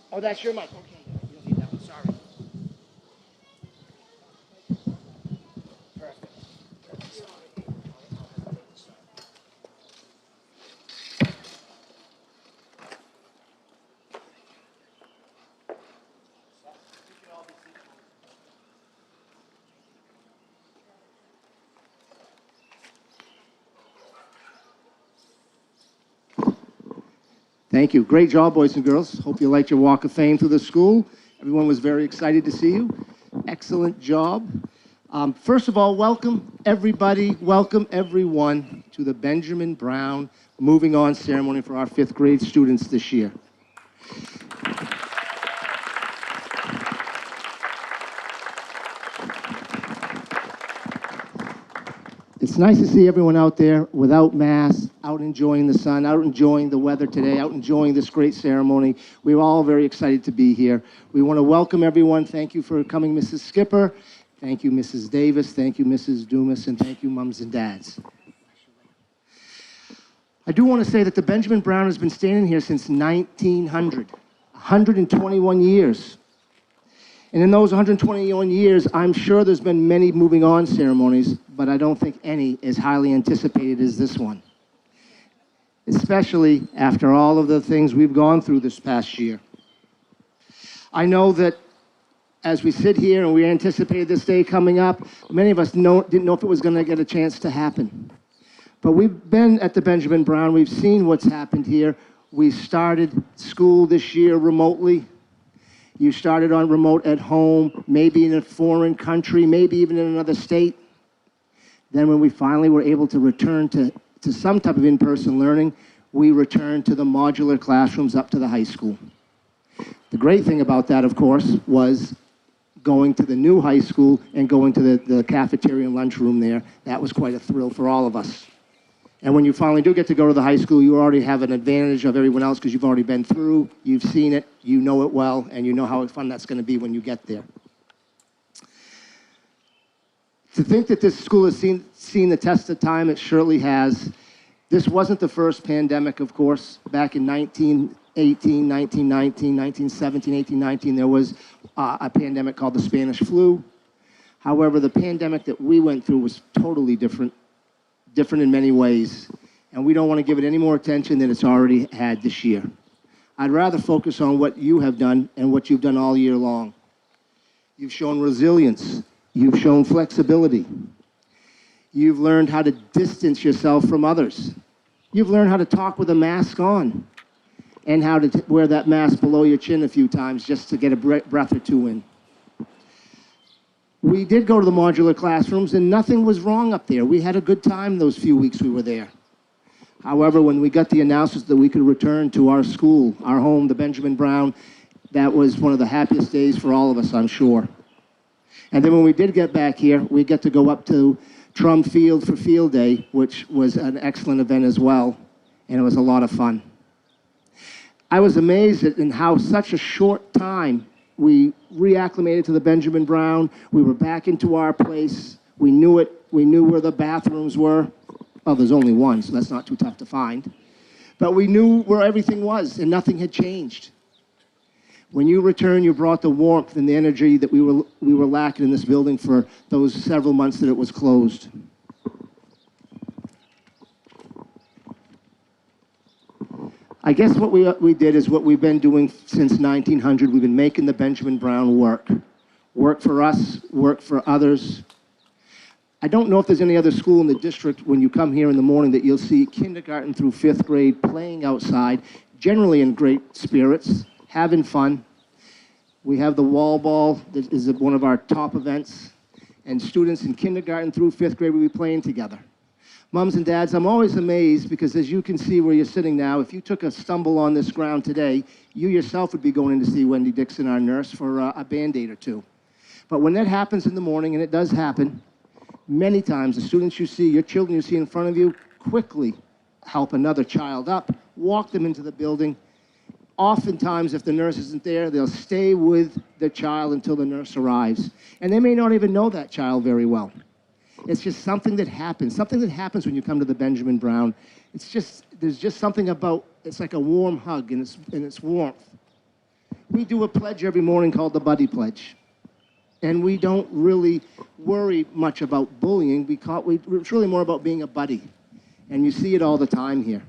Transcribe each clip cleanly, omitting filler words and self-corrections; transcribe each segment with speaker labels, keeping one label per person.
Speaker 1: Oh, that's your mic. Okay. You don't need that one. Sorry. Perfect. Thank you. Great job, boys and girls. Hope you liked your walk of fame through the school. Everyone was very excited to see you. Excellent job. First of all, welcome everybody, welcome everyone to the Benjamin Brown Moving On ceremony for our fifth grade students this year. It's nice to see everyone out there without masks, out enjoying the sun, out enjoying the weather today, out enjoying this great ceremony. We're all very excited to be here. We want to welcome everyone. Thank you for coming, Mrs. Skipper. Thank you, Mrs. Davis. Thank you, Mrs. Dumas. And thank you, mums and dads. I do want to say that the Benjamin Brown has been standing here since 1900, 121 years. And in those 121 years, I'm sure there's been many moving on ceremonies, but I don't think any as highly anticipated as this one. Especially after all of the things we've gone through this past year. I know that as we sit here and we anticipated this day coming up, many of us didn't know if it was going to get a chance to happen. But we've been at the Benjamin Brown, we've seen what's happened here. We started school this year remotely. You started on remote at home, maybe in a foreign country, maybe even in another state. Then when we finally were able to return to some type of in-person learning, we returned to the modular classrooms up to the high school. The great thing about that, of course, was going to the new high school and going to the cafeteria and lunchroom there. That was quite a thrill for all of us. And when you finally do get to go to the high school, you already have an advantage of everyone else because you've already been through, you've seen it, you know it well, and you know how fun that's going to be when you get there. To think that this school has seen the test of time, it surely has. This wasn't the first pandemic, of course. Back in 1918, 1919, 1917, 18, 19, there was a pandemic called the Spanish flu. However, the pandemic that we went through was totally different in many ways, and we don't want to give it any more attention than it's already had this year. I'd rather focus on what you have done and what you've done all year long. You've shown resilience. You've shown flexibility. You've learned how to distance yourself from others. You've learned how to talk with a mask on and how to wear that mask below your chin a few times just to get a breath or two in. We did go to the modular classrooms, and nothing was wrong up there. We had a good time those few weeks we were there. However, when we got the announcement that we could return to our school, our home, the Benjamin Brown, that was one of the happiest days for all of us, I'm sure. And then when we did get back here, we get to go up to Trum Field for Field Day, which was an excellent event as well, and it was a lot of fun. I was amazed in how such a short time we reacclimated to the Benjamin Brown. We were back into our place. We knew it. We knew where the bathrooms were. Well, there's only one, so that's not too tough to find. But we knew where everything was, and nothing had changed. When you returned, you brought the warmth and the energy that we were lacking in this building for those several months that it was closed. I guess what we did is what we've been doing since 1900. We've been making the Benjamin Brown work. Work for us, work for others. I don't know if there's any other school in the district when you come here in the morning that you'll see kindergarten through fifth grade playing outside, generally in great spirits, having fun. We have the wall ball that is one of our top events, and students in kindergarten through fifth grade will be playing together. Moms and dads, I'm always amazed because as you can see where you're sitting now, if you took a stumble on this ground today, you yourself would be going in to see Wendy Dixon, our nurse, for a Band-Aid or two. But when that happens in the morning, and it does happen, many times the students you see, your children you see in front of you, quickly help another child up, walk them into the building. Oftentimes, if the nurse isn't there, they'll stay with the child until the nurse arrives. And they may not even know that child very well. It's just something that happens when you come to the Benjamin Brown. There's just something about, it's like a warm hug and it's warmth. We do a pledge every morning called the Buddy Pledge. And we don't really worry much about bullying. It's really more about being a buddy. And you see it all the time here.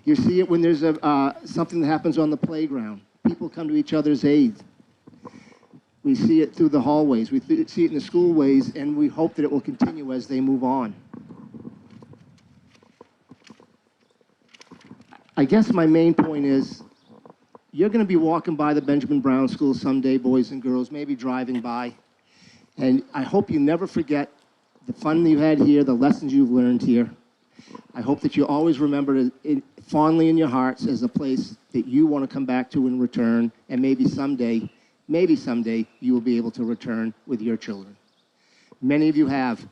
Speaker 1: You see it when there's something that happens on the playground. People come to each other's aid. We see it through the hallways. We see it in the schoolways, and we hope that it will continue as they move on. I guess my main point is, you're going to be walking by the Benjamin Brown School someday, boys and girls, maybe driving by. And I hope you never forget the fun that you had here, the lessons you've learned here. I hope that you always remember it fondly in your hearts as a place that you want to come back to and return, and maybe someday you will be able to return with your children. Many of you have.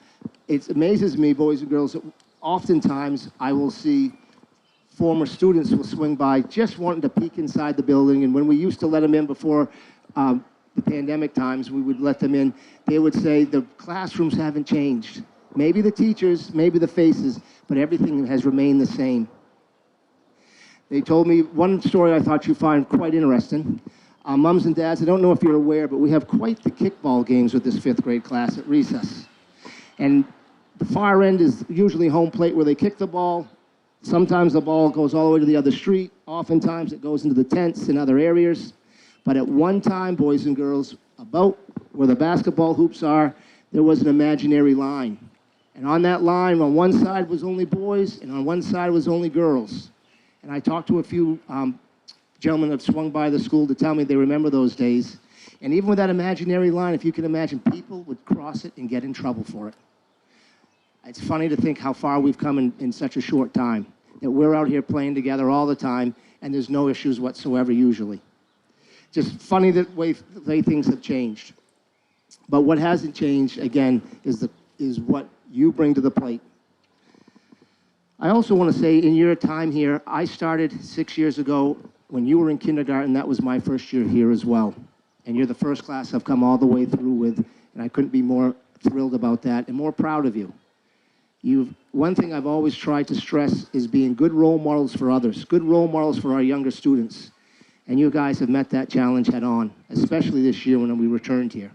Speaker 1: It amazes me, boys and girls, that oftentimes I will see former students will swing by just wanting to peek inside the building, and when we used to let them in before the pandemic times, we would let them in, they would say the classrooms haven't changed. Maybe the teachers, maybe the faces, but everything has remained the same. They told me one story I thought you'd find quite interesting. Moms and dads, I don't know if you're aware, but we have quite the kickball games with this 5th grade class at recess. And the far end is usually home plate where they kick the ball. Sometimes the ball goes all the way to the other street. Oftentimes it goes into the tents and other areas. But at one time, boys and girls, about where the basketball hoops are, there was an imaginary line. And on that line, on one side was only boys, and on one side was only girls. And I talked to a few gentlemen have swung by the school to tell me they remember those days. And even with that imaginary line, if you can imagine, people would cross it and get in trouble for it. It's funny to think how far we've come in such a short time, that we're out here playing together all the time, and there's no issues whatsoever usually. Just funny the way things have changed. But what hasn't changed, again, is what you bring to the plate. I also want to say, in your time here, I started 6 years ago. When you were in kindergarten, that was my first year here as well. And you're the first class I've come all the way through with, and I couldn't be more thrilled about that and more proud of you. One thing I've always tried to stress is being good role models for others, good role models for our younger students. And you guys have met that challenge head on, especially this year when we returned here.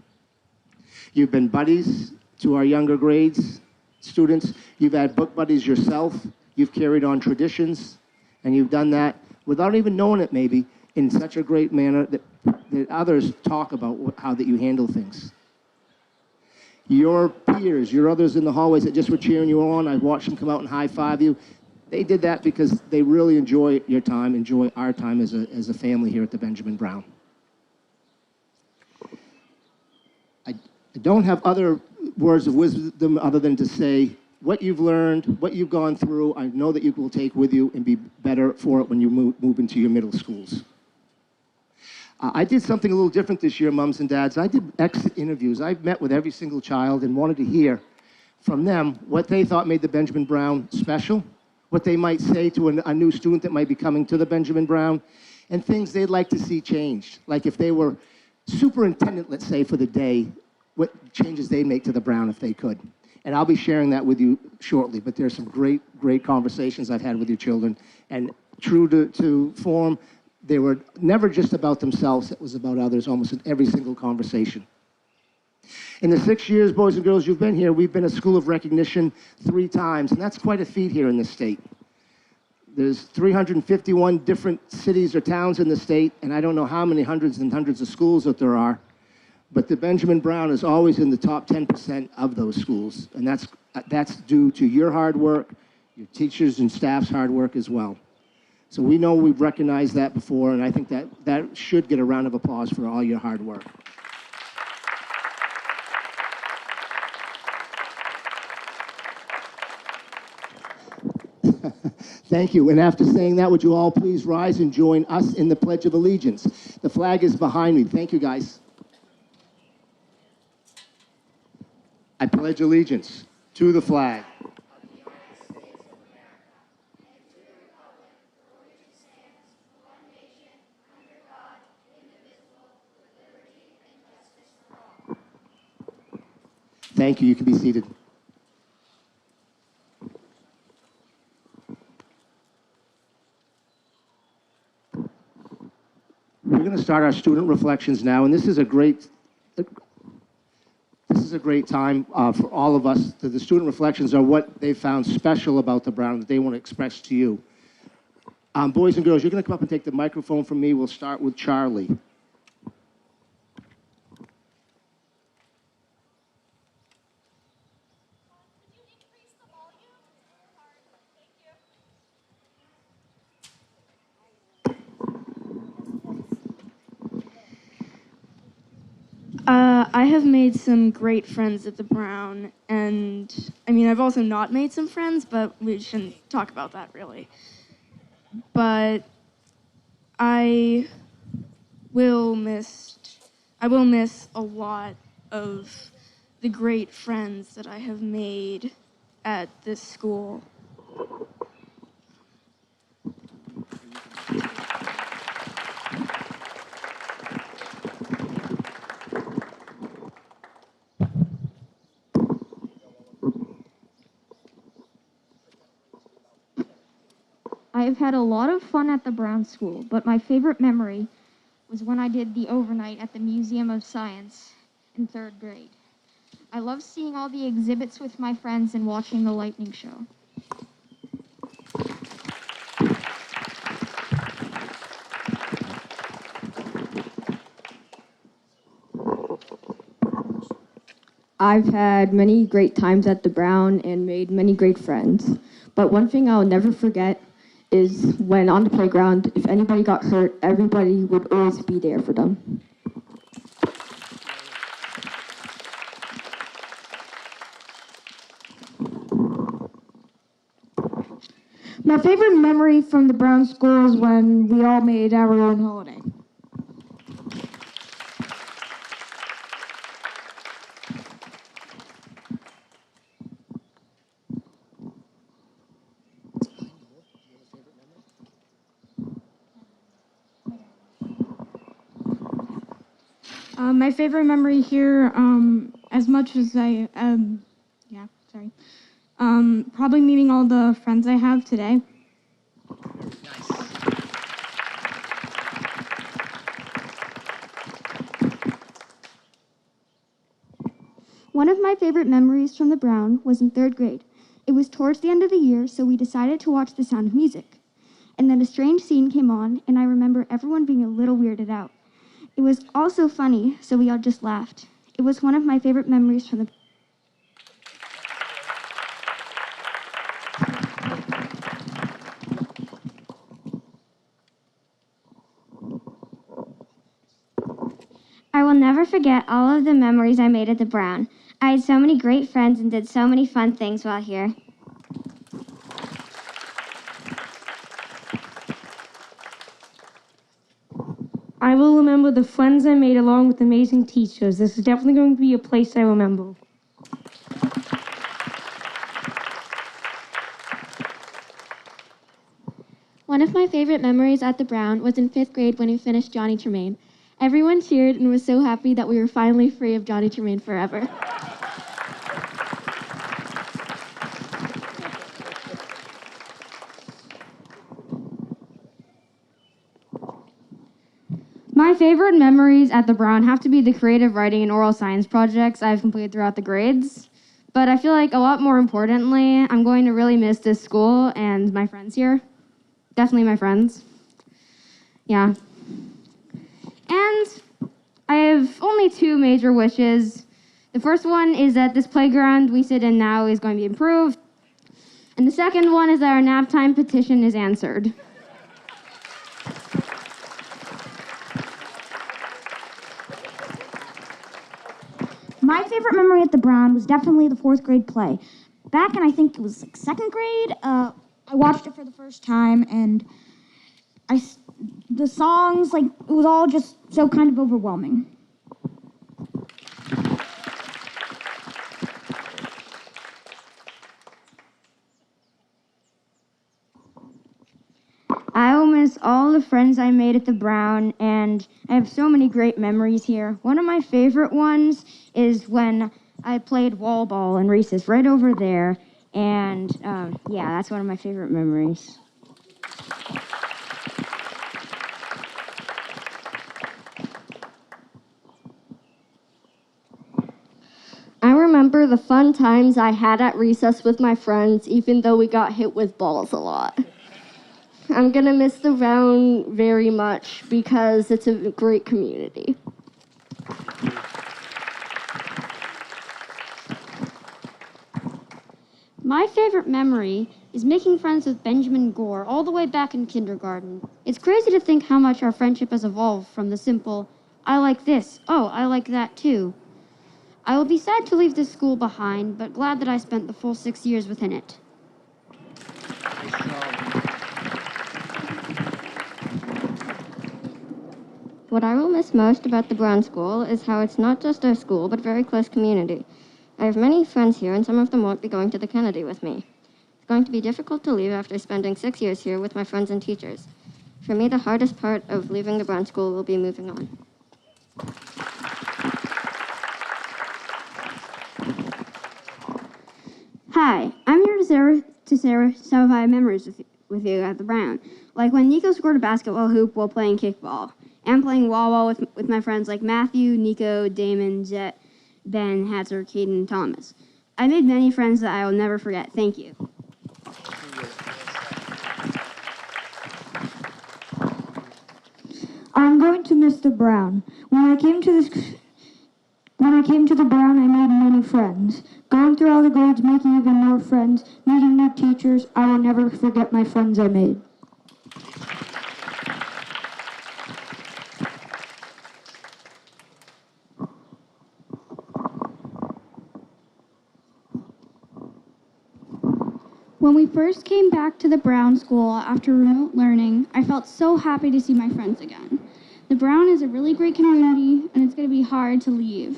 Speaker 1: You've been buddies to our younger grades students. You've had book buddies yourself. You've carried on traditions, and you've done that without even knowing it, maybe, in such a great manner that others talk about how that you handle things. Your peers, your others in the hallways that just were cheering you on, I watched them come out and high-five you. They did that because they really enjoy your time, enjoy our time as a family here at the Benjamin Brown. I don't have other words of wisdom other than to say, what you've learned, what you've gone through, I know that you will take with you and be better for it when you move into your middle schools. I did something a little different this year, moms and dads. I did exit interviews. I met with every single child and wanted to hear from them what they thought made the Benjamin Brown special, what they might say to a new student that might be coming to the Benjamin Brown, and things they'd like to see changed. Like if they were superintendent, let's say, for the day, what changes they'd make to the Brown if they could. And I'll be sharing that with you shortly, but there's some great, great conversations I've had with your children. And true to form, they were never just about themselves, it was about others almost in every single conversation. In the 6 years, boys and girls, you've been here, we've been a school of recognition 3 times, and that's quite a feat here in this state. There's 351 different cities or towns in the state, and I don't know how many hundreds and hundreds of schools that there are. But the Benjamin Brown is always in the top 10% of those schools, and that's due to your hard work, your teachers and staff's hard work as well. So we know we've recognized that before, and I think that should get a round of applause for all your hard work. Thank you. And after saying that, would you all please rise and join us in the Pledge of Allegiance? The flag is behind me. Thank you, guys. I pledge allegiance to the flag Thank you. You can be seated. We're going to start our student reflections now, and this is a great time for all of us. The student reflections are what they found special about the Brown that they want to express to you. Boys and girls, you're going to come up and take the microphone from me. We'll start with Charlie.
Speaker 2: I have made some great friends at the Brown, and I mean, I've also not made some friends, but we shouldn't talk about that really. But I will miss a lot of the great friends that I have made at this school.
Speaker 3: I have had a lot of fun at the Brown School, but my favorite memory was when I did the overnight at the Museum of Science in 3rd grade. I loved seeing all the exhibits with my friends and watching the lightning show.
Speaker 4: I've had many great times at the Brown and made many great friends. But one thing I'll never forget is when on the playground, if anybody got hurt, everybody would always be there for them.
Speaker 3: My favorite memory from the Brown School is when we all made our own holiday. My favorite memory here, as much as probably meeting all the friends I have today.
Speaker 5: One of my favorite memories from the Brown was in 3rd grade. It was towards the end of the year, so we decided to watch The Sound of Music. And then a strange scene came on, and I remember everyone being a little weirded out. It was also funny, so we all just laughed. It was one of my favorite memories from the
Speaker 6: I will never forget all of the memories I made at the Brown. I had so many great friends and did so many fun things while here.
Speaker 7: I will remember the friends I made along with amazing teachers. This is definitely going to be a place I remember.
Speaker 8: One of my favorite memories at the Brown was in 5th grade when we finished Johnny Tremaine. Everyone cheered and was so happy that we were finally free of Johnny Tremaine forever.
Speaker 3: My favorite memories at the Brown have to be the creative writing and oral science projects I've completed throughout the grades. But I feel like a lot more importantly, I'm going to really miss this school and my friends here. Definitely my friends. Yeah. And I have only 2 major wishes. The first one is that this playground we sit in now is going to be improved. And the second one is that our nap time petition is answered.
Speaker 5: My favorite memory at the Brown was definitely the 4th grade play. Back in, I think it was like 2nd grade, I watched it for the first time, and the songs, like, it was all just so kind of overwhelming.
Speaker 3: I will miss all the friends I made at the Brown, and I have so many great memories here. One of my favorite ones is when I played wall ball in recess right over there, and yeah, that's one of my favorite memories.
Speaker 8: I remember the fun times I had at recess with my friends, even though we got hit with balls a lot. I'm gonna miss the Brown very much because it's a great community.
Speaker 3: My favorite memory is making friends with Benjamin Gore all the way back in kindergarten. It's crazy to think how much our friendship has evolved from the simple, I like this, oh, I like that too. I will be sad to leave this school behind, but glad that I spent the full 6 years within it.
Speaker 8: What I will miss most about the Brown School is how it's not just our school, but a very close community. I have many friends here, and some of them won't be going to the Kennedy with me. It's going to be difficult to leave after spending 6 years here with my friends and teachers. For me, the hardest part of leaving the Brown School will be moving on.
Speaker 3: Hi, I'm here to share some of my memories with you at the Brown. Like when Nico scored a basketball hoop while playing kickball, and playing wall ball with my friends like Matthew, Nico, Damon, Jet, Ben, Hatzer, Caden, and Thomas. I made many friends that I will never forget. Thank you.
Speaker 5: I'm going to miss the Brown. When I came to the Brown, I made many friends. Going through all the grades, making even more friends, meeting new teachers, I will never forget my friends I made. When we first came back to the Brown School after remote learning, I felt so happy to see my friends again. The Brown is a really great community, and it's going to be hard to leave.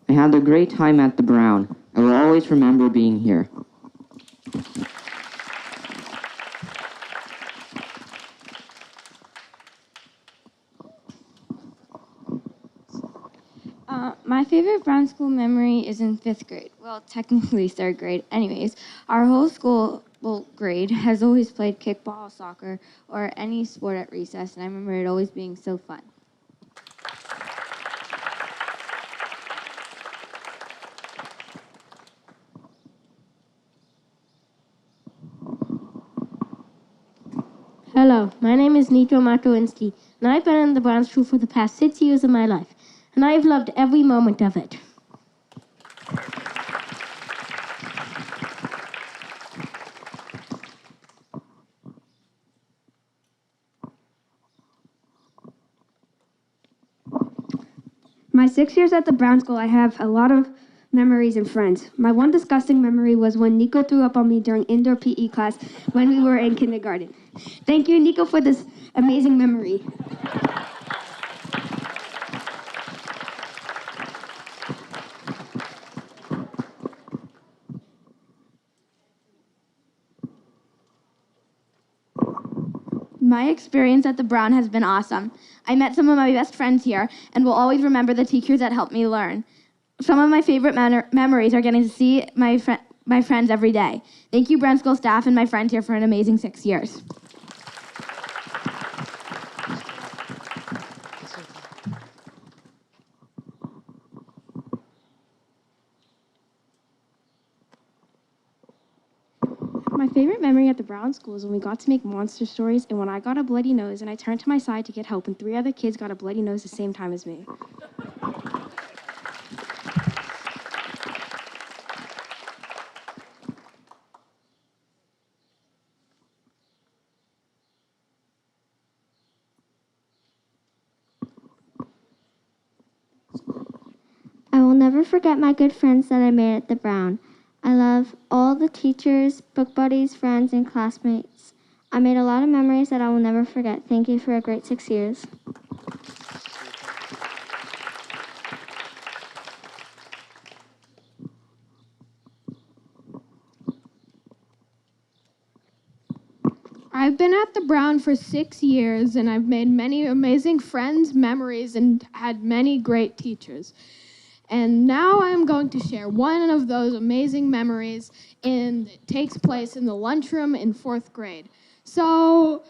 Speaker 9: I had a great time at the Brown. I will always remember being here.
Speaker 2: My favorite Brown School memory is in 5th grade. Well, technically 3rd grade. Anyways, our whole school grade has always played kickball, soccer, or any sport at recess, and I remember it always being so fun.
Speaker 7: Hello, my name is Nito Markowinski, and I've been in the Brown School for the past 6 years of my life, and I have loved every moment of it.
Speaker 3: My 6 years at the Brown School, I have a lot of memories and friends. My one disgusting memory was when Nico threw up on me during indoor PE class when we were in kindergarten. Thank you, Nico, for this amazing memory.
Speaker 2: My experience at the Brown has been awesome. I met some of my best friends here and will always remember the teachers that helped me learn. Some of my favorite memories are getting to see my friends every day. Thank you, Brown School staff and my friends here for an amazing 6 years.
Speaker 7: My favorite memory at the Brown School is when we got to make monster stories and when I got a bloody nose and I turned to my side to get help and 3 other kids got a bloody nose the same time as me.
Speaker 6: never forget my good friends that I made at the Brown. I love all the teachers, book buddies, friends, and classmates. I made a lot of memories that I will never forget. Thank you for a great 6 years.
Speaker 10: I've been at the Brown for 6 years, and I've made many amazing friends, memories, and had many great teachers. And now I'm going to share one of those amazing memories, and it takes place in the lunchroom in 4th grade. So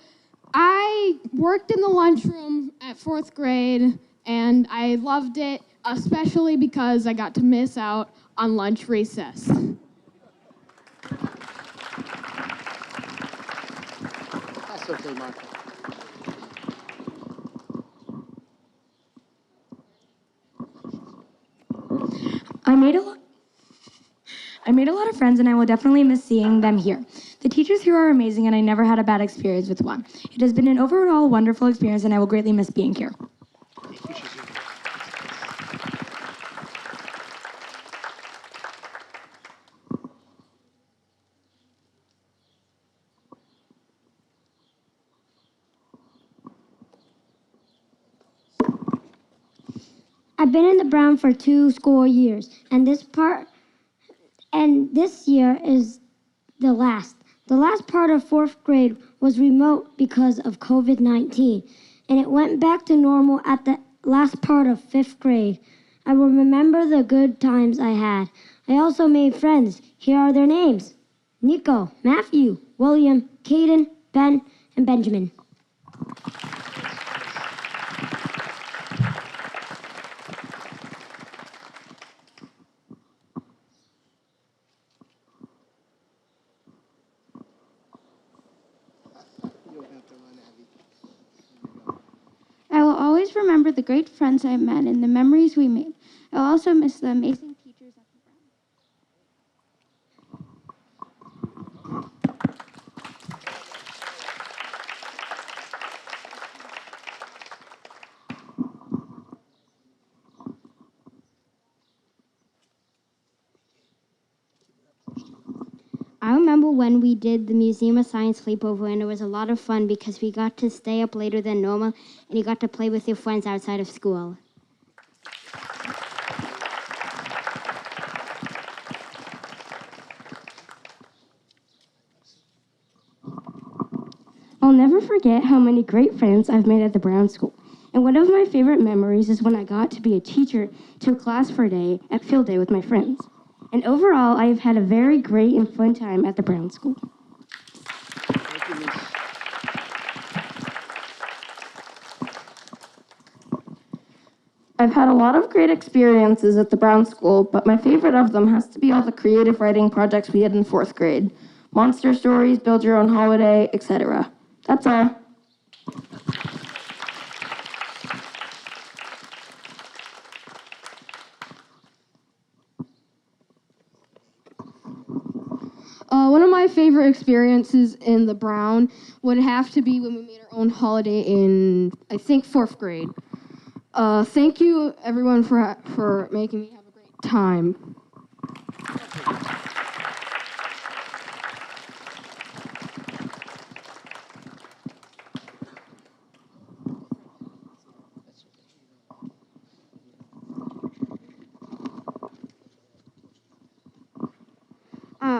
Speaker 10: I worked in the lunchroom at 4th grade, and I loved it, especially because I got to miss out on lunch recess.
Speaker 1: That's okay, Martha.
Speaker 11: I made a lot of friends, and I will definitely miss seeing them here. The teachers here are amazing, and I never had a bad experience with one. It has been an overall wonderful experience, and I will greatly miss being here.
Speaker 6: I've been in the Brown for 2 school years, and this year is the last. The last part of 4th grade was remote because of COVID-19, and it went back to normal at the last part of 5th grade. I will remember the good times I had. I also made friends. Here are their names: Nico, Matthew, William, Caden, Ben, and Benjamin.
Speaker 5: I will always remember the great friends I met and the memories we made. I'll also miss the amazing teachers at the Brown.
Speaker 6: I remember when we did the Museum of Science sleepover, and it was a lot of fun because we got to stay up later than normal, and you got to play with your friends outside of school.
Speaker 7: I'll never forget how many great friends I've made at the Brown School. And one of my favorite memories is when I got to be a teacher to a class for a day at field day with my friends. And overall, I've had a very great and fun time at the Brown School.
Speaker 1: Thank you, Miss.
Speaker 12: I've had a lot of great experiences at the Brown School, but my favorite of them has to be all the creative writing projects we had in 4th grade. Monster stories, build your own holiday, etc. That's all.
Speaker 10: One of my favorite experiences in the Brown would have to be when we made our own holiday in, I think, 4th grade. Thank you, everyone, for making me have a great time.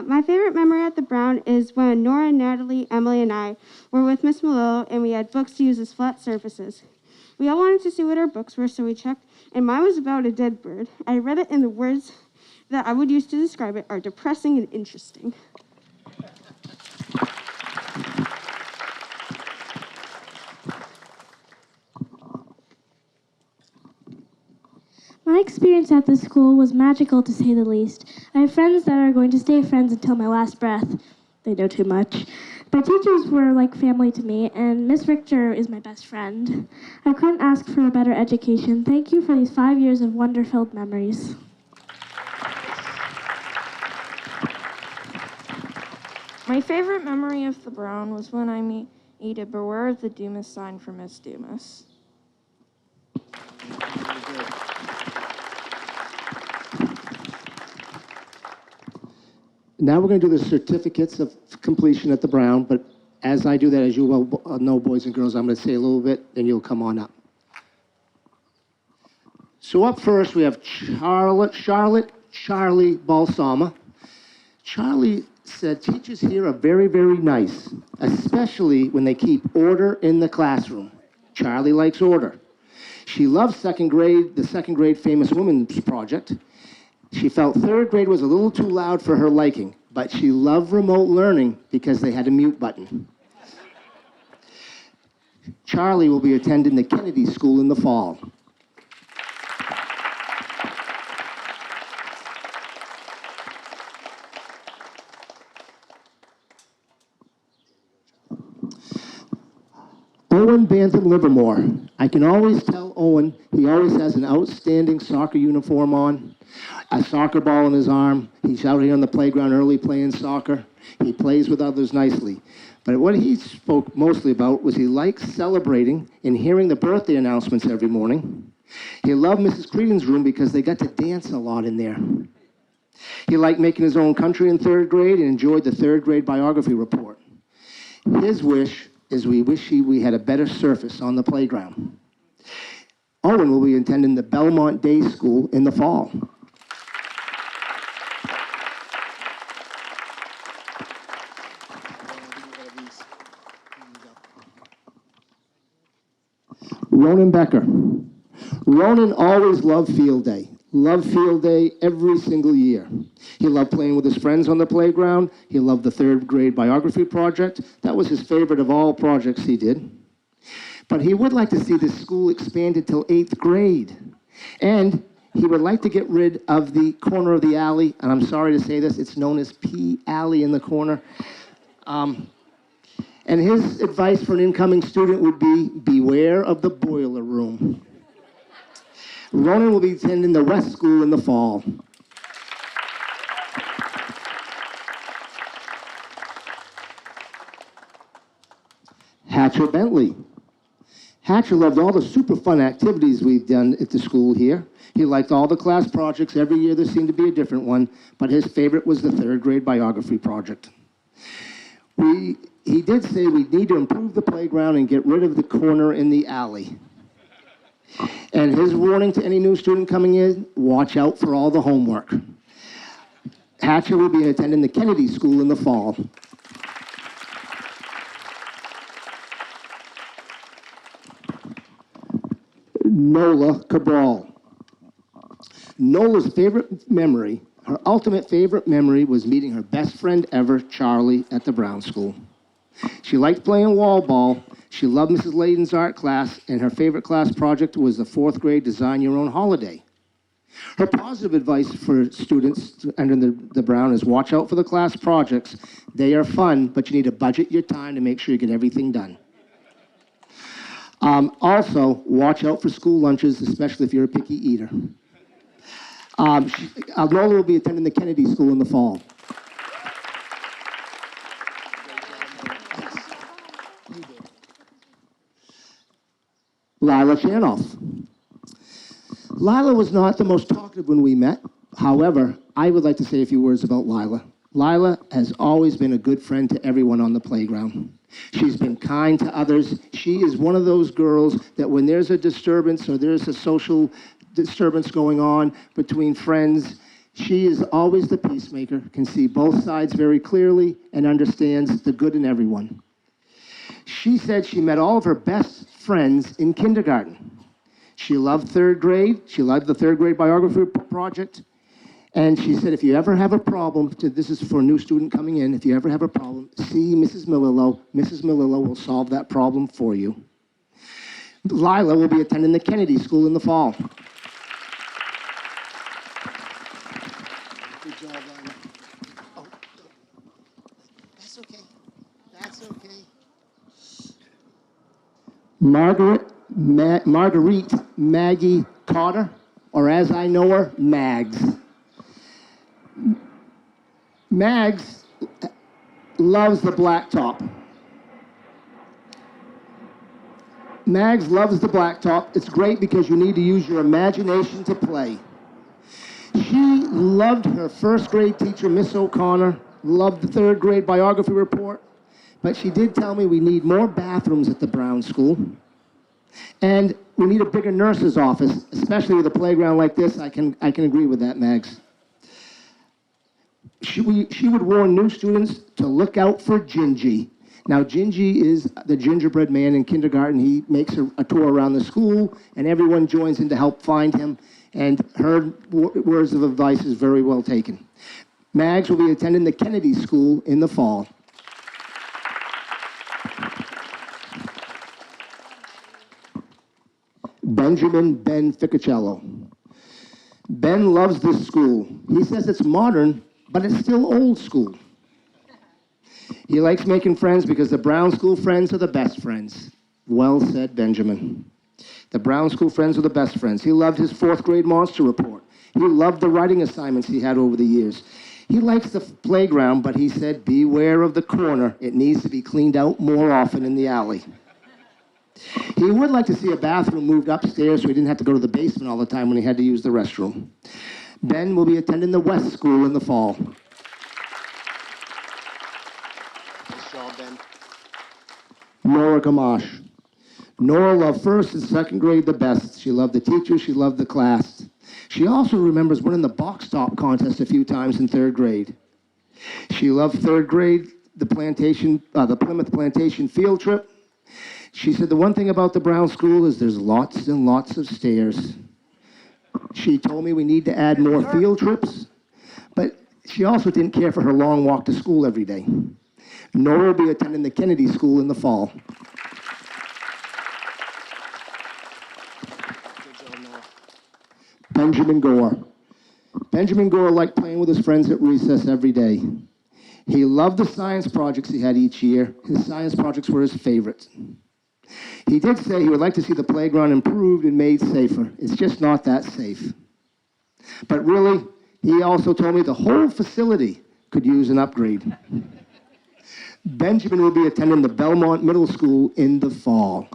Speaker 2: My favorite memory at the Brown is when Nora, Natalie, Emily, and I were with Miss Malillo, and we had books to use as flat surfaces. We all wanted to see what our books were, so we checked, and mine was about a dead bird. I read it, and the words that I would use to describe it are depressing and interesting.
Speaker 7: My experience at this school was magical, to say the least. I have friends that are going to stay friends until my last breath. They know too much. My teachers were like family to me, and Miss Richter is my best friend. I couldn't ask for a better education. Thank you for these 5 years of wonder-filled memories.
Speaker 13: My favorite memory of the Brown was when I made a Beware of the Dumas sign for Miss Dumas.
Speaker 1: Now we're going to do the certificates of completion at the Brown, but as I do that, as you well know, boys and girls, I'm going to say a little bit, then you'll come on up. So up first, we have Charlie Balsama. Charlie said teachers here are very, very nice, especially when they keep order in the classroom. Charlie likes order. She loves second grade, the second grade Famous Women's Project. She felt third grade was a little too loud for her liking, but she loved remote learning because they had a mute button. Charlie will be attending the Kennedy School in the fall. Owen Bantham Livermore. I can always tell Owen, he always has an outstanding soccer uniform on, a soccer ball in his arm. He's out here on the playground early playing soccer. He plays with others nicely. But what he spoke mostly about was he likes celebrating and hearing the birthday announcements every morning. He loved Mrs. Creedon's room because they got to dance a lot in there. He liked making his own country in third grade and enjoyed the third grade biography report. His wish is we had a better surface on the playground. Owen will be attending the Belmont Day School in the fall. Ronan Becker. Ronan always loved field day. Loved field day every single year. He loved playing with his friends on the playground. He loved the third grade biography project. That was his favorite of all projects he did. But he would like to see the school expanded till 8th grade. And he would like to get rid of the corner of the alley. And I'm sorry to say this, it's known as P Alley in the corner. And his advice for an incoming student would be, beware of the boiler room. Ronan will be attending the West School in the fall. Hatcher Bentley. Hatcher loved all the super fun activities we've done at the school here. He liked all the class projects. Every year there seemed to be a different one, but his favorite was the third grade biography project. He did say we need to improve the playground and get rid of the corner in the alley. And his warning to any new student coming in, watch out for all the homework. Hatcher will be attending the Kennedy School in the fall. Nola Cabral. Nola's favorite memory, her ultimate favorite memory, was meeting her best friend ever, Charlie, at the Brown School. She liked playing wall ball. She loved Mrs. Layden's art class, and her favorite class project was the 4th grade Design Your Own Holiday. Her positive advice for students entering the Brown is watch out for the class projects. They are fun, but you need to budget your time to make sure you get everything done. Also, watch out for school lunches, especially if you're a picky eater. Nola will be attending the Kennedy School in the fall. Lila Chanoff. Lila was not the most talkative when we met. However, I would like to say a few words about Lila. Lila has always been a good friend to everyone on the playground. She's been kind to others. She is one of those girls that when there's a disturbance or there's a social disturbance going on between friends, she is always the peacemaker, can see both sides very clearly, and understands the good in everyone. She said she met all of her best friends in kindergarten. She loved third grade. She loved the third grade biography project. And she said, if you ever have a problem, this is for a new student coming in, if you ever have a problem, see Mrs. Millillo. Mrs. Millillo will solve that problem for you. Lila will be attending the Kennedy School in the fall. Good job, Lila. Oh, that's okay. That's okay. Marguerite Maggie Cotter, or as I know her, Mags. Mags loves the blacktop. Mags loves the blacktop. It's great because you need to use your imagination to play. She loved her first grade teacher, Miss O'Connor, loved the third grade biography report, but she did tell me we need more bathrooms at the Brown School. And we need a bigger nurse's office, especially with a playground like this. I can agree with that, Mags. She would warn new students to look out for Gingy. Now, Gingy is the gingerbread man in kindergarten. He makes a tour around the school, and everyone joins in to help find him. And her words of advice is very well taken. Mags will be attending the Kennedy School in the fall. Benjamin Ben Ficacello. Ben loves this school. He says it's modern, but it's still old school. He likes making friends because the Brown School friends are the best friends. Well said, Benjamin. The Brown School friends are the best friends. He loved his fourth grade monster report. He loved the writing assignments he had over the years. He likes the playground, but he said, beware of the corner. It needs to be cleaned out more often in the alley. He would like to see a bathroom moved upstairs so he didn't have to go to the basement all the time when he had to use the restroom. Ben will be attending the West School in the fall. Nice job, Ben. Nora Gamache. Nora loved first and second grade the best. She loved the teachers, she loved the class. She also remembers winning the box top contest a few times in third grade. She loved third grade, the Plymouth Plantation field trip. She said the one thing about the Brown School is there's lots and lots of stairs. She told me we need to add more field trips, but she also didn't care for her long walk to school every day. Nora will be attending the Kennedy School in the fall. Benjamin Gore. Benjamin Gore liked playing with his friends at recess every day. He loved the science projects he had each year. His science projects were his favorites. He did say he would like to see the playground improved and made safer. It's just not that safe. But really, he also told me the whole facility could use an upgrade. Benjamin will be attending the Belmont Middle School in the fall.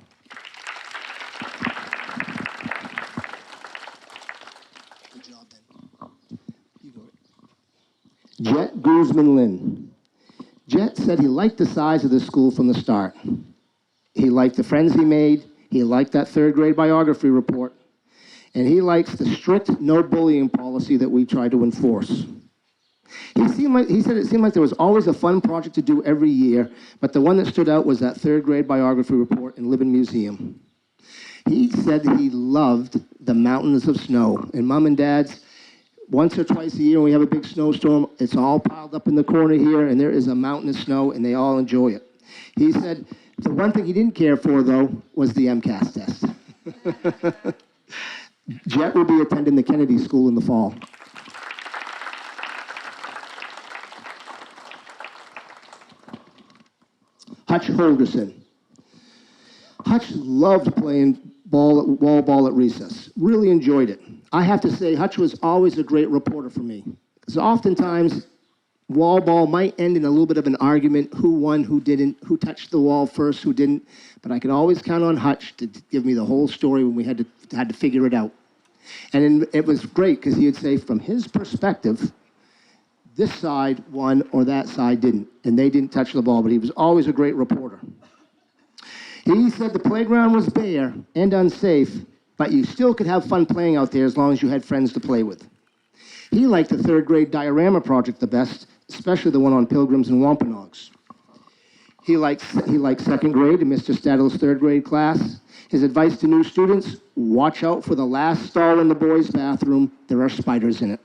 Speaker 1: Good job, Ben. You go. Jet Guzman Lynn. Jet said he liked the size of the school from the start. He liked the friends he made. He liked that third grade biography report. And he likes the strict no bullying policy that we try to enforce. He said it seemed like there was always a fun project to do every year, but the one that stood out was that third grade biography report in Libben Museum. He said he loved the mountains of snow. And Mom and Dad's, once or twice a year when we have a big snowstorm, it's all piled up in the corner here, and there is a mountain of snow, and they all enjoy it. He said the one thing he didn't care for, though, was the MCAS test. Jet will be attending the Kennedy School in the fall. Hutch Holgerson. Hutch loved playing wall ball at recess. Really enjoyed it. I have to say, Hutch was always a great reporter for me. Because oftentimes, wall ball might end in a little bit of an argument, who won, who didn't, who touched the wall first, who didn't. But I could always count on Hutch to give me the whole story when we had to figure it out. And it was great because he would say, from his perspective, this side won or that side didn't. And they didn't touch the ball, but he was always a great reporter. He said the playground was bare and unsafe, but you still could have fun playing out there as long as you had friends to play with. He liked the third grade diorama project the best, especially the one on pilgrims and wampanoags. He liked second grade and Mr. Stadler's third grade class. His advice to new students, watch out for the last stall in the boys' bathroom. There are spiders in it.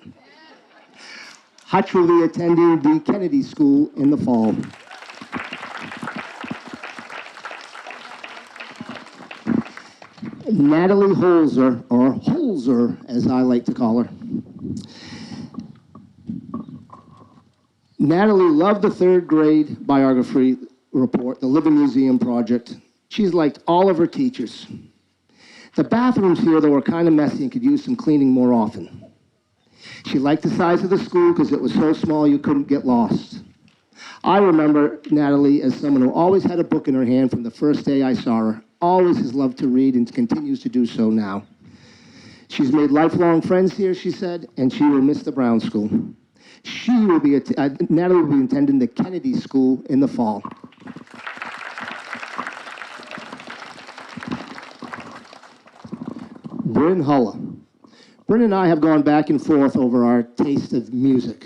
Speaker 1: Hutch will be attending the Kennedy School in the fall. Natalie Holzer, or Holzer as I like to call her. Natalie loved the third grade biography report, the Libben Museum project. She's liked all of her teachers. The bathrooms here, though, are kind of messy and could use some cleaning more often. She liked the size of the school because it was so small you couldn't get lost. I remember Natalie as someone who always had a book in her hand from the first day I saw her, always has loved to read and continues to do so now. She's made lifelong friends here, she said, and she will miss the Brown School. Natalie will be attending the Kennedy School in the fall. Bryn Hulla. Bryn and I have gone back and forth over our taste of music.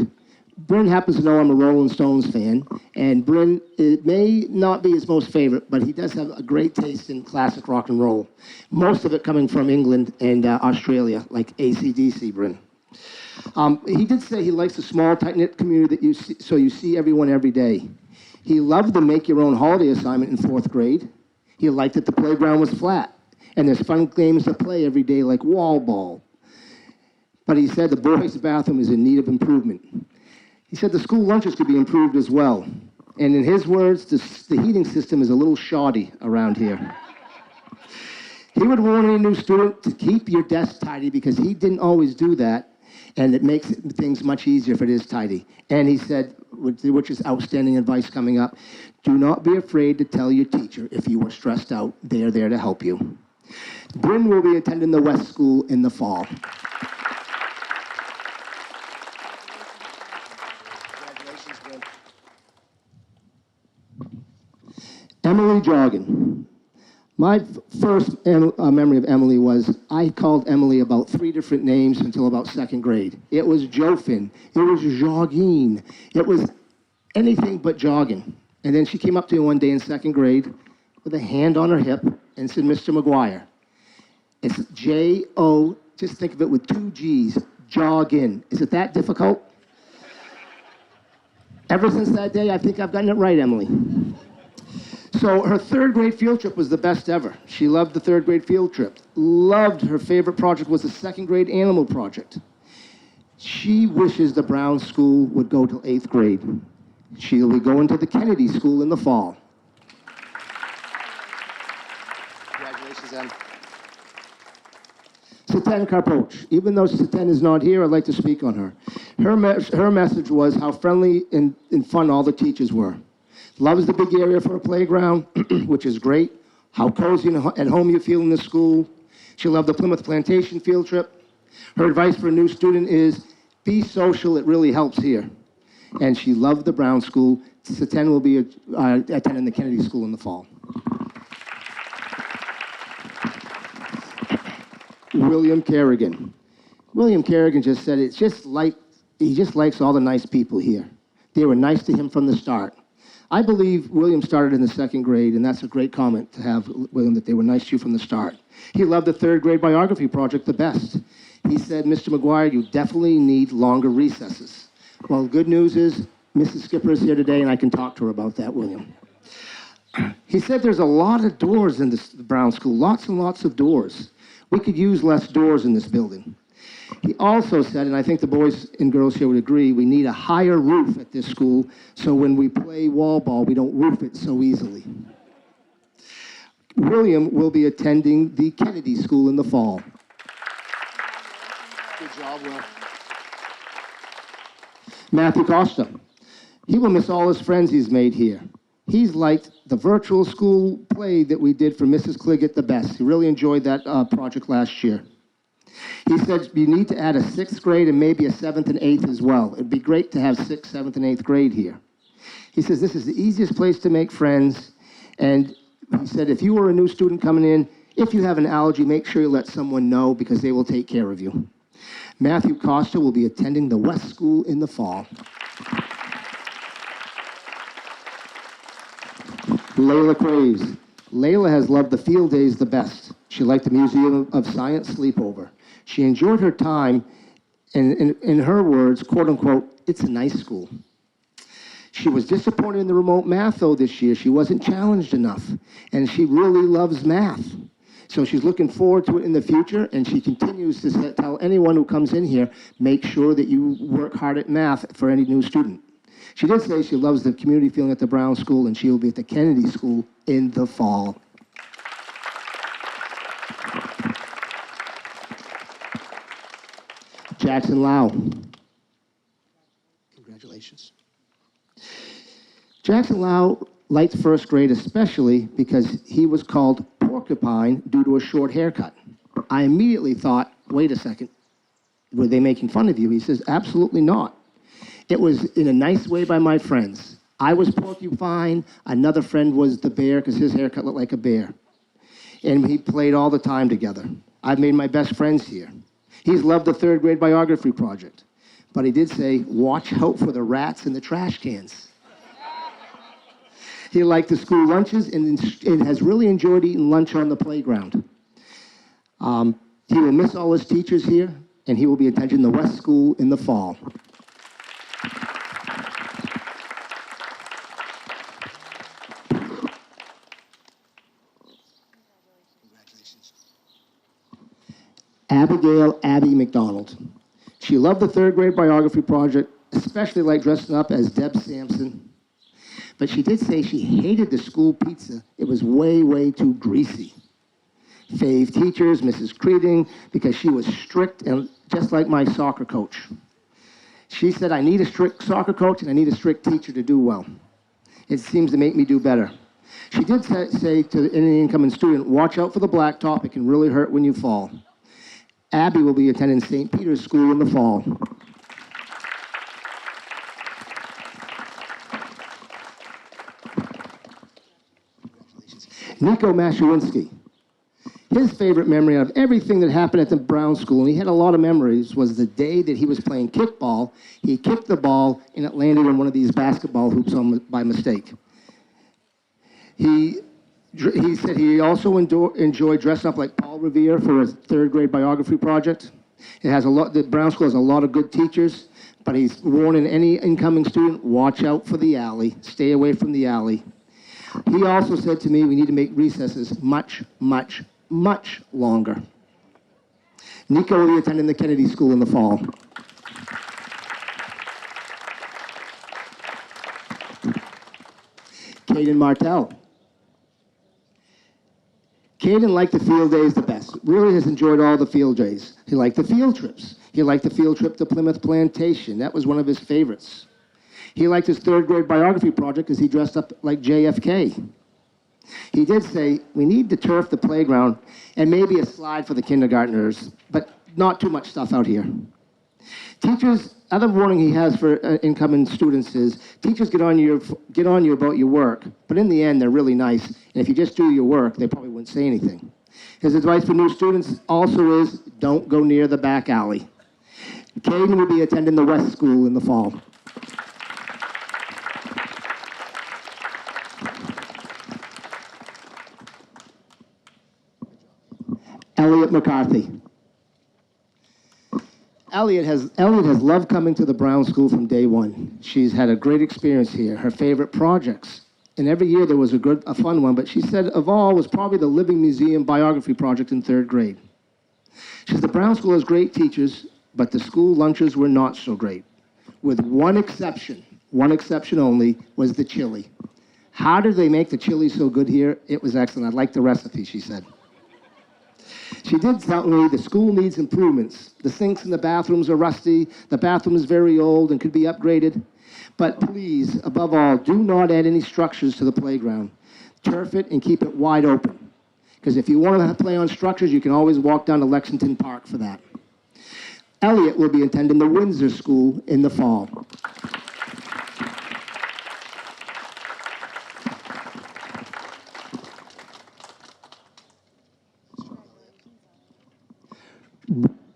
Speaker 1: Bryn happens to know I'm a Rolling Stones fan, and Bryn, it may not be his most favorite, but he does have a great taste in classic rock and roll. Most of it coming from England and Australia, like AC/DC, Bryn. He did say he likes a small, tight-knit community that you see everyone every day. He loved the make-your-own holiday assignment in 4th grade. He liked that the playground was flat, and there's fun games to play every day like wall ball. But he said the boys' bathroom is in need of improvement. He said the school lunches could be improved as well. And in his words, the heating system is a little shoddy around here. He would warn any new student to keep your desk tidy because he didn't always do that, and it makes things much easier if it is tidy. And he said, which is outstanding advice coming up, do not be afraid to tell your teacher if you are stressed out. They are there to help you. Bryn will be attending the West School in the fall. Congratulations, Bryn. Emily Joggin. My first memory of Emily was I called Emily about 3 different names until about 2nd grade. It was Jofin. It was Jogging. It was anything but jogging. And then she came up to me one day in 2nd grade with a hand on her hip and said, Mr. McGuire, it's J-O, just think of it with 2 G's, joggin. Is it that difficult? Ever since that day, I think I've gotten it right, Emily. So her 3rd grade field trip was the best ever. She loved the 3rd grade field trip. Loved her favorite project was the 2nd grade animal project. She wishes the Brown School would go till 8th grade. She'll be going to the Kennedy School in the fall. Congratulations, Em. Satan Karpoch. Even though Satan is not here, I'd like to speak on her. Her message was how friendly and fun all the teachers were. Loves the big area for a playground, which is great. How cozy and at home you feel in the school. She loved the Plymouth Plantation field trip. Her advice for a new student is, be social, it really helps here. And she loved the Brown School. Satan will be attending the Kennedy School in the fall. William Kerrigan. William Kerrigan just said he just likes all the nice people here. They were nice to him from the start. I believe William started in the 2nd grade, and that's a great comment to have, William, that they were nice to you from the start. He loved the 3rd grade biography project the best. He said, Mr. McGuire, you definitely need longer recesses. Well, good news is Mrs. Skipper is here today, and I can talk to her about that, William. He said there's a lot of doors in the Brown School, lots and lots of doors. We could use less doors in this building. He also said, and I think the boys and girls here would agree, we need a higher roof at this school so when we play wall ball, we don't roof it so easily. William will be attending the Kennedy School in the fall. Good job, Will. Matthew Costa. He will miss all his friends he's made here. He's liked the virtual school play that we did for Mrs. Cliggett the best. He really enjoyed that project last year. He said you need to add a 6th grade and maybe a 7th and 8th as well. It'd be great to have 6th, 7th, and 8th grade here. He says this is the easiest place to make friends. And he said if you were a new student coming in, if you have an allergy, make sure you let someone know because they will take care of you. Matthew Costa will be attending the West School in the fall. Layla Craves. Layla has loved the field days the best. She liked the Museum of Science sleepover. She enjoyed her time, and in her words, quote unquote, it's a nice school. She was disappointed in the remote math though this year. She wasn't challenged enough, and she really loves math. So she's looking forward to it in the future, and she continues to tell anyone who comes in here, make sure that you work hard at math for any new student. She did say she loves the community feeling at the Brown School, and she will be at the Kennedy School in the fall. Jackson Lau. Congratulations. Jackson Lau liked 1st grade especially because he was called Porcupine due to a short haircut. I immediately thought, wait a second, were they making fun of you? He says, absolutely not. It was in a nice way by my friends. I was Porcupine, another friend was the bear because his haircut looked like a bear. And he played all the time together. I've made my best friends here. He's loved the third grade biography project. But he did say, watch out for the rats in the trash cans. He liked the school lunches and has really enjoyed eating lunch on the playground. He will miss all his teachers here, and he will be attending the West School in the fall. Abigail Abby McDonald. She loved the third grade biography project, especially liked dressing up as Deb Sampson. But she did say she hated the school pizza. It was way, way too greasy. Fave teachers, Mrs. Creeding, because she was strict and just like my soccer coach. She said, I need a strict soccer coach and I need a strict teacher to do well. It seems to make me do better. She did say to any incoming student, watch out for the blacktop. It can really hurt when you fall. Abby will be attending St. Peter's School in the fall. Nico Mashewinski. His favorite memory of everything that happened at the Brown School, and he had a lot of memories, was the day that he was playing kickball. He kicked the ball, and it landed in one of these basketball hoops by mistake. He said he also enjoyed dressing up like Paul Revere for his third grade biography project. The Brown School has a lot of good teachers, but he's warning any incoming student, watch out for the alley, stay away from the alley. He also said to me, we need to make recesses much, much, much longer. Nico will be attending the Kennedy School in the fall. Caden Martell. Caden liked the field days the best. Really has enjoyed all the field days. He liked the field trips. He liked the field trip to Plymouth Plantation. That was one of his favorites. He liked his third grade biography project because he dressed up like JFK. He did say, we need to turf the playground and maybe a slide for the kindergartners, but not too much stuff out here. Teachers, other warning he has for incoming students is, teachers get on you about your work, but in the end, they're really nice. And if you just do your work, they probably wouldn't say anything. His advice for new students also is, don't go near the back alley. Caden will be attending the West School in the fall. Elliot McCarthy. Elliot has loved coming to the Brown School from day one. She's had a great experience here. Her favorite projects, and every year there was a fun one, but she said of all was probably the Living Museum biography project in third grade. She says the Brown School has great teachers, but the school lunches were not so great, with one exception only, was the chili. How did they make the chili so good here? It was excellent. I liked the recipe, she said. She did tell me the school needs improvements. The sinks in the bathrooms are rusty, the bathroom is very old and could be upgraded. But please, above all, do not add any structures to the playground. Turf it and keep it wide open. Because if you want to play on structures, you can always walk down to Lexington Park for that. Elliot will be attending the Windsor School in the fall.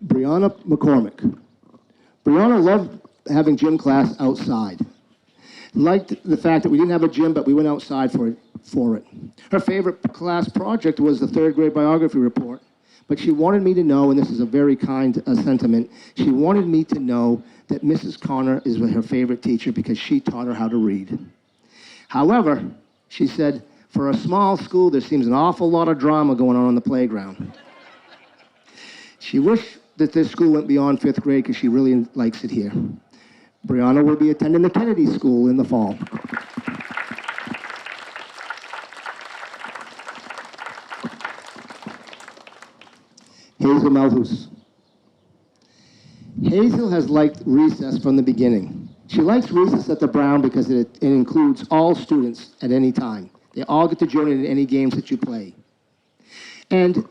Speaker 1: Brianna McCormick. Brianna loved having gym class outside. Liked the fact that we didn't have a gym, but we went outside for it. Her favorite class project was the third grade biography report, but she wanted me to know, and this is a very kind sentiment, she wanted me to know that Mrs. Connor is her favorite teacher because she taught her how to read. However, she said, for a small school, there seems an awful lot of drama going on the playground. She wished that this school went beyond fifth grade because she really likes it here. Brianna will be attending the Kennedy School in the fall. Hazel Malhus. Hazel has liked recess from the beginning. She likes recess at the Brown because it includes all students at any time. They all get to join in any games that you play. And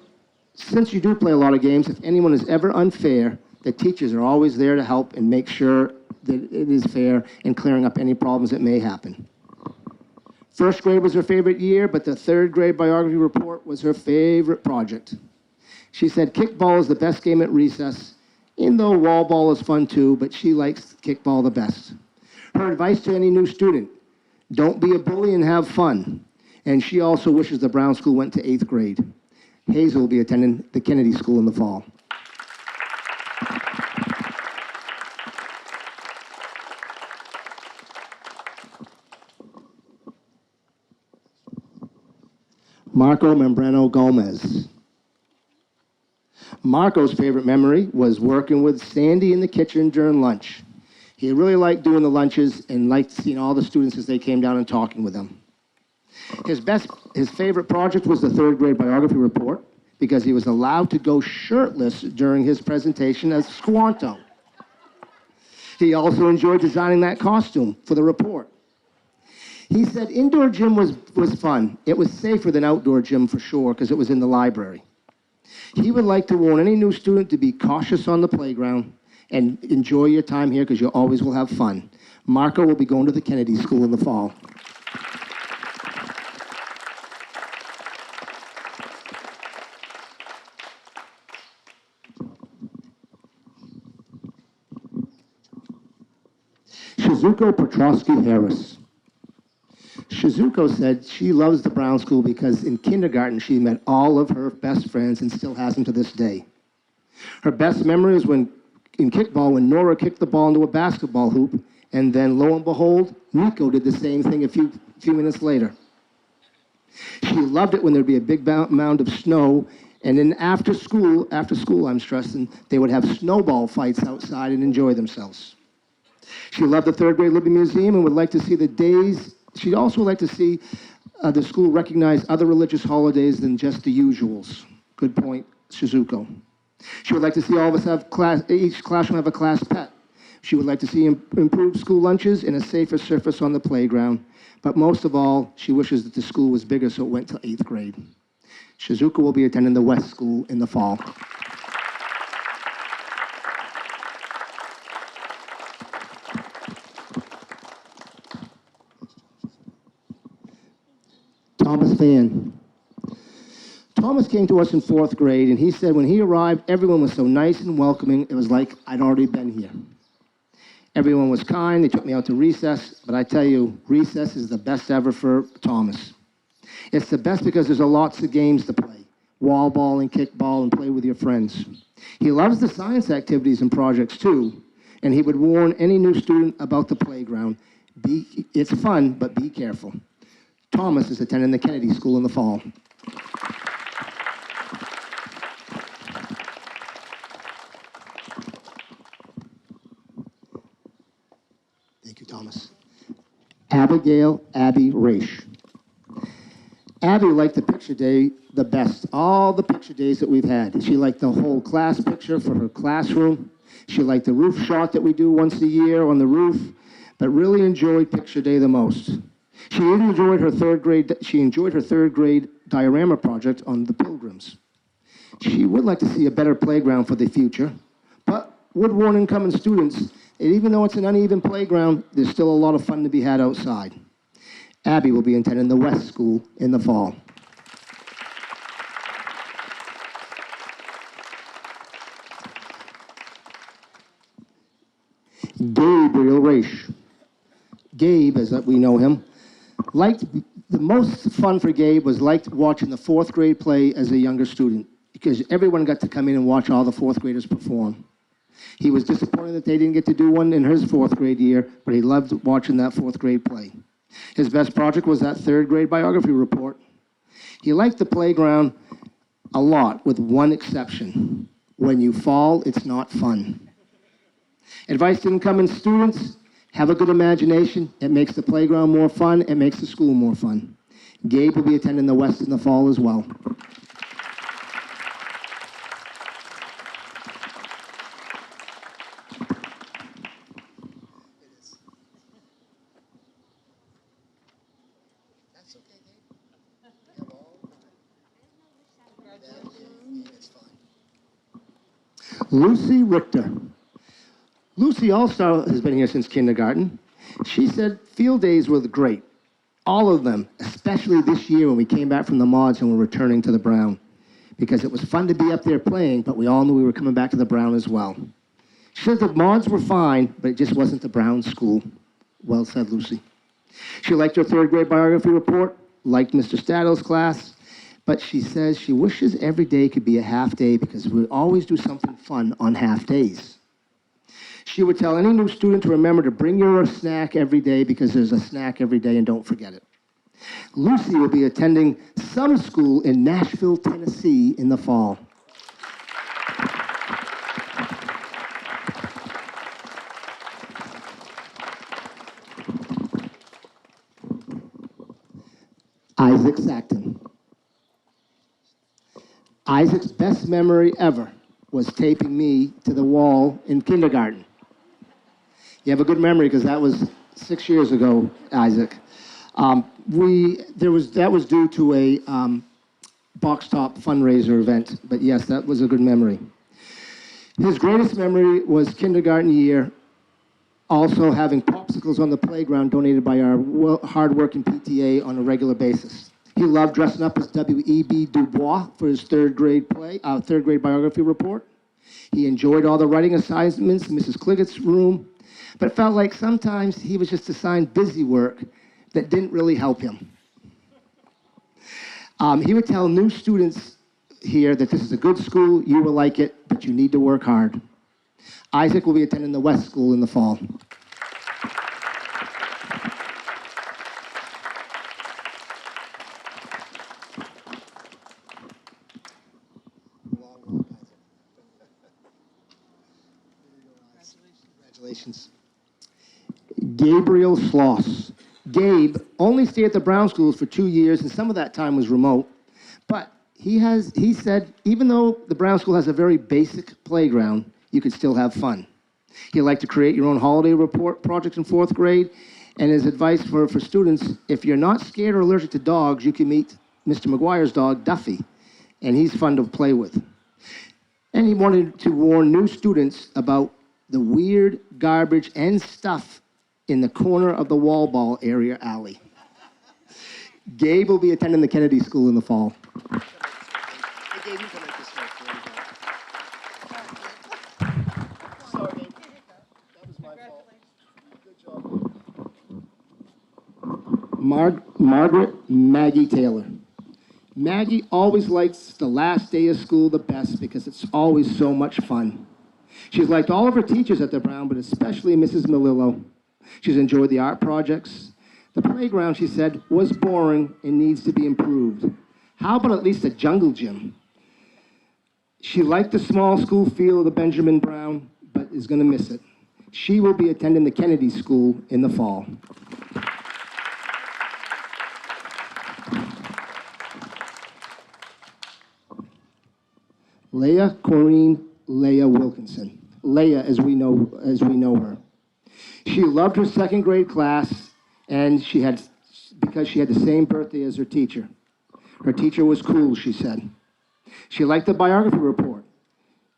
Speaker 1: since you do play a lot of games, if anyone is ever unfair, the teachers are always there to help and make sure that it is fair and clearing up any problems that may happen. First grade was her favorite year, but the third grade biography report was her favorite project. She said kickball is the best game at recess, even though wall ball is fun too, but she likes kickball the best. Her advice to any new student, don't be a bully and have fun. And she also wishes the Brown School went to 8th grade. Hazel will be attending the Kennedy School in the fall. Marco Membrano Gomez. Marco's favorite memory was working with Sandy in the kitchen during lunch. He really liked doing the lunches and liked seeing all the students as they came down and talking with them. His favorite project was the third grade biography report because he was allowed to go shirtless during his presentation as Squanto. He also enjoyed designing that costume for the report. He said indoor gym was fun. It was safer than outdoor gym for sure because it was in the library. He would like to warn any new student to be cautious on the playground and enjoy your time here because you always will have fun. Marco will be going to the Kennedy School in the fall. Shizuko Petrosky Harris. Shizuko said she loves the Brown School because in kindergarten she met all of her best friends and still has them to this day. Her best memory is in kickball when Nora kicked the ball into a basketball hoop, and then lo and behold, Nico did the same thing a few minutes later. She loved it when there'd be a big mound of snow, and then after school, I'm stressing, they would have snowball fights outside and enjoy themselves. She loved the third grade Libby Museum and would like to see the days. She'd also like to see the school recognize other religious holidays than just the usuals. Good point, Shizuko. She would like to see all of us have each classroom have a class pet. She would like to see improved school lunches and a safer surface on the playground. But most of all, she wishes that the school was bigger so it went to 8th grade. Shizuka will be attending the West School in the fall. Thomas Fan. Thomas came to us in 4th grade, and he said when he arrived, everyone was so nice and welcoming, it was like I'd already been here. Everyone was kind. They took me out to recess, but I tell you, recess is the best ever for Thomas. It's the best because there's lots of games to play, wall ball and kickball, and play with your friends. He loves the science activities and projects too, and he would warn any new student about the playground. It's fun, but be careful. Thomas is attending the Kennedy School in the fall. Thank you, Thomas. Abigail Abby Raish. Abby liked the picture day the best, all the picture days that we've had. She liked the whole class picture for her classroom. She liked the roof shot that we do once a year on the roof, but really enjoyed picture day the most. She enjoyed her third grade diorama project on the Pilgrims. She would like to see a better playground for the future, but would warn incoming students that even though it's an uneven playground, there's still a lot of fun to be had outside. Abby will be attending the West School in the fall. Gabriel Raish. Gabe, as we know him, the most fun for Gabe was watching the 4th grade play as a younger student because everyone got to come in and watch all the 4th graders perform. He was disappointed that they didn't get to do one in his 4th grade year, but he loved watching that 4th grade play. His best project was that 3rd grade biography report. He liked the playground a lot, with one exception. When you fall, it's not fun. Advice to incoming students: have a good imagination. It makes the playground more fun. It makes the school more fun. Gabe will be attending the West in the fall as well. Lucy Richter. Lucy Allstar has been here since kindergarten. She said field days were great. All of them, especially this year when we came back from the mods and were returning to the Brown. Because it was fun to be up there playing, but we all knew we were coming back to the Brown as well. She said the mods were fine, but it just wasn't the Brown school. Well said, Lucy. She liked her third grade biography report, liked Mr. Staddle's class, but she says she wishes every day could be a half day because we always do something fun on half days. She would tell any new student to remember to bring your snack every day because there's a snack every day and don't forget it. Lucy will be attending summer school in Nashville, Tennessee in the fall. Isaac Sackton. Isaac's best memory ever was taping me to the wall in kindergarten. You have a good memory because that was 6 years ago, Isaac. That was due to a box top fundraiser event, but yes, that was a good memory. His greatest memory was kindergarten year, also having popsicles on the playground donated by our hard-working PTA on a regular basis. He loved dressing up as W.E.B. Du Bois for his third grade biography report. He enjoyed all the writing assignments in Mrs. Cliggett's room, but felt like sometimes he was just assigned busy work that didn't really help him. He would tell new students here that this is a good school, you will like it, but you need to work hard. Isaac will be attending the West School in the fall. Congratulations. Gabriel Schloss. Gabe only stayed at the Brown schools for 2 years, and some of that time was remote. But he said, even though the Brown school has a very basic playground, you could still have fun. He liked to create your own holiday report project in 4th grade, and his advice for students, if you're not scared or allergic to dogs, you can meet Mr. McGuire's dog, Duffy, and he's fun to play with. And he wanted to warn new students about the weird garbage and stuff in the corner of the wall ball area alley. Gabe will be attending the Kennedy School in the fall. Hey, Gabe, you come right this way. Sorry, Gabe. That was my fault. Good job. Margaret Maggie Taylor. Maggie always likes the last day of school the best because it's always so much fun. She's liked all of her teachers at the Brown, but especially Mrs. Melillo. She's enjoyed the art projects. The playground, she said, was boring and needs to be improved. How about at least a jungle gym? She liked the small school feel of the Benjamin Brown, but is going to miss it. She will be attending the Kennedy School in the fall. Leah Corrine Wilkinson. Leah, as we know her. She loved her 2nd grade class, and because she had the same birthday as her teacher. Her teacher was cool, she said. She liked the biography report.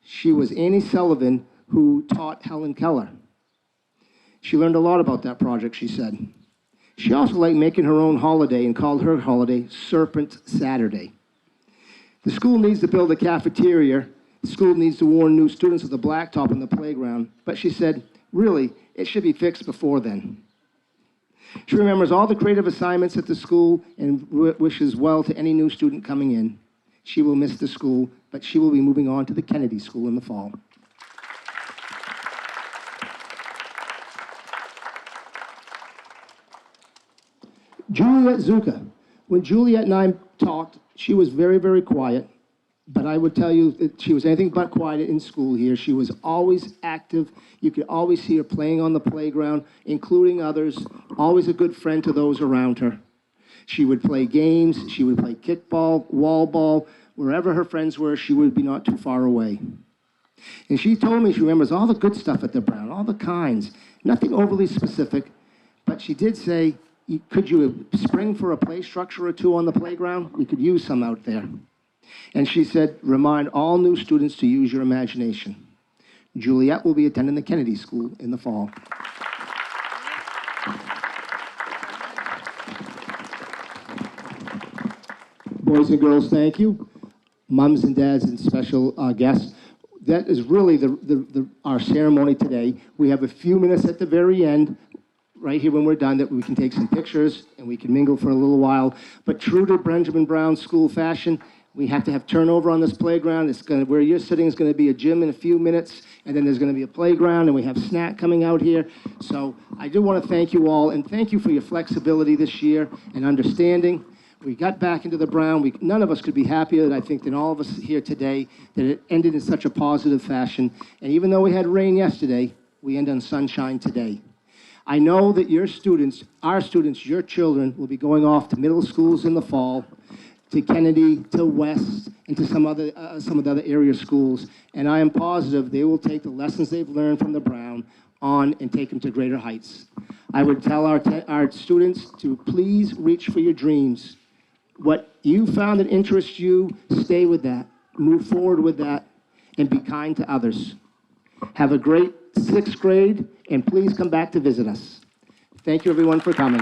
Speaker 1: She was Annie Sullivan, who taught Helen Keller. She learned a lot about that project, she said. She also liked making her own holiday and called her holiday Serpent Saturday. The school needs to build a cafeteria. The school needs to warn new students of the blacktop in the playground. But she said, really, it should be fixed before then. She remembers all the creative assignments at the school and wishes well to any new student coming in. She will miss the school, but she will be moving on to the Kennedy School in the fall. Juliet Zuka. When Juliet and I talked, she was very, very quiet. But I would tell you that she was anything but quiet in school here. She was always active. You could always see her playing on the playground, including others, always a good friend to those around her. She would play games. She would play kickball, wall ball. Wherever her friends were, she would be not too far away. And she told me she remembers all the good stuff at the Brown, all the kinds. Nothing overly specific, but she did say, could you spring for a play structure or two on the playground? We could use some out there. And she said, remind all new students to use your imagination. Juliet will be attending the Kennedy School in the fall. Boys and girls, thank you. Moms and dads and special guests. That is really our ceremony today. We have a few minutes at the very end, right here when we're done, that we can take some pictures and we can mingle for a little while. But true to Benjamin Brown School fashion, we have to have turnover on this playground. Where you're sitting is going to be a gym in a few minutes, and then there's going to be a playground, and we have snack coming out here. So I do want to thank you all, and thank you for your flexibility this year and understanding. We got back into the Brown. None of us could be happier, I think, than all of us here today, that it ended in such a positive fashion. And even though we had rain yesterday, we end on sunshine today. I know that your students, our students, your children, will be going off to middle schools in the fall, to Kennedy, to West, and to some of the other area schools. And I am positive they will take the lessons they've learned from the Brown on and take them to greater heights. I would tell our students to please reach for your dreams. What you found that interests you, stay with that. Move forward with that, and be kind to others. Have a great 6th grade, and please come back to visit us. Thank you, everyone, for coming.